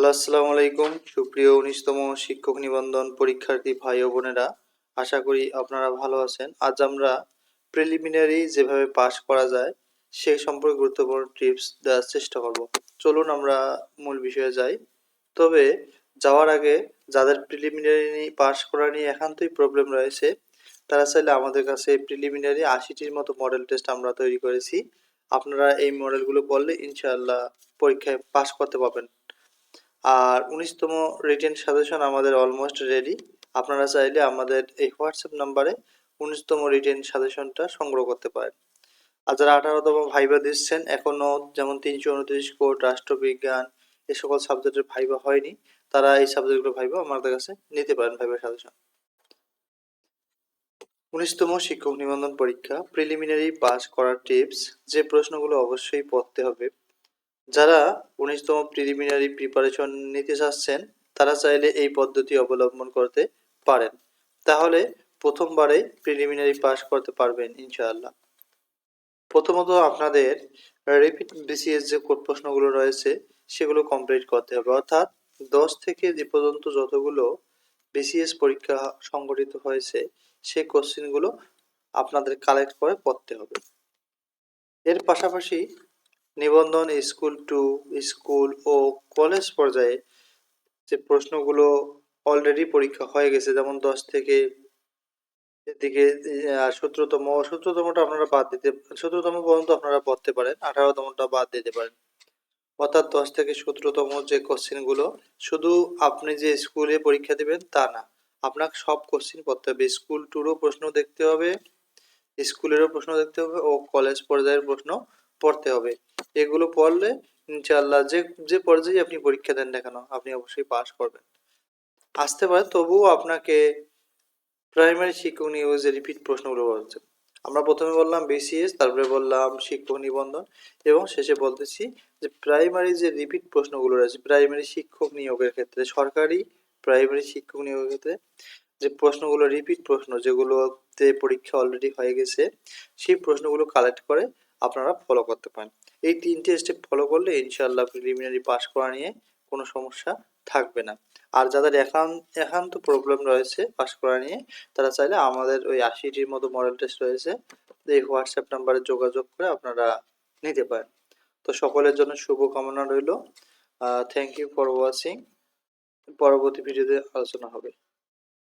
Hello, আসসালামু আলাইকুম। সুপ্রিয় ১৯তম শিক্ষক নিবন্ধন পরীক্ষার্থী ভাই ও বোনেরা, আশা করি আপনারা ভালো আছেন। আজ আমরা প্রিলিমিনারি যেভাবে পাস করা যায় সে সম্পর্কে গুরুত্বপূর্ণ টিপস দেওয়ার চেষ্টা করব। চলুন আমরা মূল বিষয়ে যাই। তবে যাওয়ার আগে যাদের প্রিলিমিনারি পাস করা নিয়ে একান্তই প্রবলেম রয়েছে, তারা চাইলে আমাদের কাছে প্রিলিমিনারি ৮০টির মতো মডেল টেস্ট আমরা তৈরি করেছি। আপনারা এই মডেলগুলো পড়লে ইনশাআল্লাহ পরীক্ষায় পাস করতে পারবেন। আর ১৯তম রিটেন সাজেশন আমাদের অলমোস্ট রেডি। আপনারা চাইলে আমাদের এই হোয়াটসঅ্যাপ নাম্বারে ১৯তম রিটেন সাজেশনটা সংগ্রহ করতে পারেন। আর যারা ১৮তম ভাইবা দিচ্ছেন এখনও, যেমন ৩২৯ কোড, রাষ্ট্রবিজ্ঞান, এ সকল সাবজেক্টের ভাইবা হয়নি, তারা এই সাবজেক্টগুলো ভাইবা আমাদের কাছে নিতে পারেন ভাইবা সাজেশন। ১৯তম শিক্ষক নিবন্ধন পরীক্ষা প্রিলিমিনারি পাস করার টিপস। যে প্রশ্নগুলো অবশ্যই পড়তে হবে, যারা ১৯তম প্রিলিমিনারি প্রিপারেশন নিতে চাচ্ছেন তারা চাইলে এই পদ্ধতি অবলম্বন করতে পারেন। তাহলে প্রথমবারেই প্রিলিমিনারি পাস করতে পারবেন ইনশাআল্লাহ। প্রথমত আপনাদের রিপিট বিসিএস যে কোড প্রশ্নগুলো রয়েছে সেগুলো কমপ্লিট করতে হবে, অর্থাৎ ১০ থেকে যে পর্যন্ত যতগুলো বিসিএস পরীক্ষা সংগঠিত হয়েছে সেই কোশ্চেনগুলো আপনাদের কালেক্ট করে পড়তে হবে। এর পাশাপাশি নিবন্ধন স্কুল টু, স্কুল ও কলেজ পর্যায়ে যে প্রশ্নগুলো অলরেডি পরীক্ষা হয়ে গেছে, যেমন ১০ থেকে এদিকে ১৭তমটা আপনারা বাদ দিতে, ১৭তম পর্যন্ত আপনারা পড়তে পারেন, ১৮তমটা বাদ দিতে পারেন। অর্থাৎ ১০ থেকে ১৭তম যে কোশ্চেনগুলো, শুধু আপনি যে স্কুলে পরীক্ষা দেবেন তা না, আপনাকে সব কোশ্চেন পড়তে হবে। স্কুল টুরও প্রশ্ন দেখতে হবে, স্কুলেরও প্রশ্ন দেখতে হবে ও কলেজ পর্যায়ের প্রশ্ন পড়তে হবে। এগুলো পড়লে ইনশাআল্লাহ যে যে পর্যায়ে আপনি পরীক্ষা দেন না কেন আপনি অবশ্যই পাস করবেন। আসতে পারে, তবুও আপনাকে প্রাইমারি শিক্ষক নিয়োগের যে রিপিট প্রশ্নগুলো বলছে, আমরা প্রথমে বললাম বিসিএস, তারপরে বললাম শিক্ষক নিবন্ধন, এবং শেষে বলতেছি যে প্রাইমারি যে রিপিট প্রশ্নগুলো রয়েছে প্রাইমারি শিক্ষক নিয়োগের ক্ষেত্রে, সরকারি প্রাইমারি শিক্ষক নিয়োগের ক্ষেত্রে যে প্রশ্নগুলো রিপিট প্রশ্ন, যেগুলোতে পরীক্ষা অলরেডি হয়ে গেছে, সেই প্রশ্নগুলো কালেক্ট করে আপনারা ফলো করতে পারেন। এই ৩টে স্টেপ ফলো করলে ইনশাআল্লাহ প্রিলিমিনারি পাস করা নিয়ে কোনো সমস্যা থাকবে না। আর যাদের একান্ত প্রবলেম রয়েছে পাস করা নিয়ে, তারা চাইলে আমাদের ওই ৮০টির মতো মডেল টেস্ট রয়েছে, এই হোয়াটসঅ্যাপ নাম্বারে যোগাযোগ করে আপনারা নিতে পারেন। তো সকলের জন্য শুভকামনা রইল। Thank you for watching. পরবর্তী ভিডিওতে আলোচনা হবে।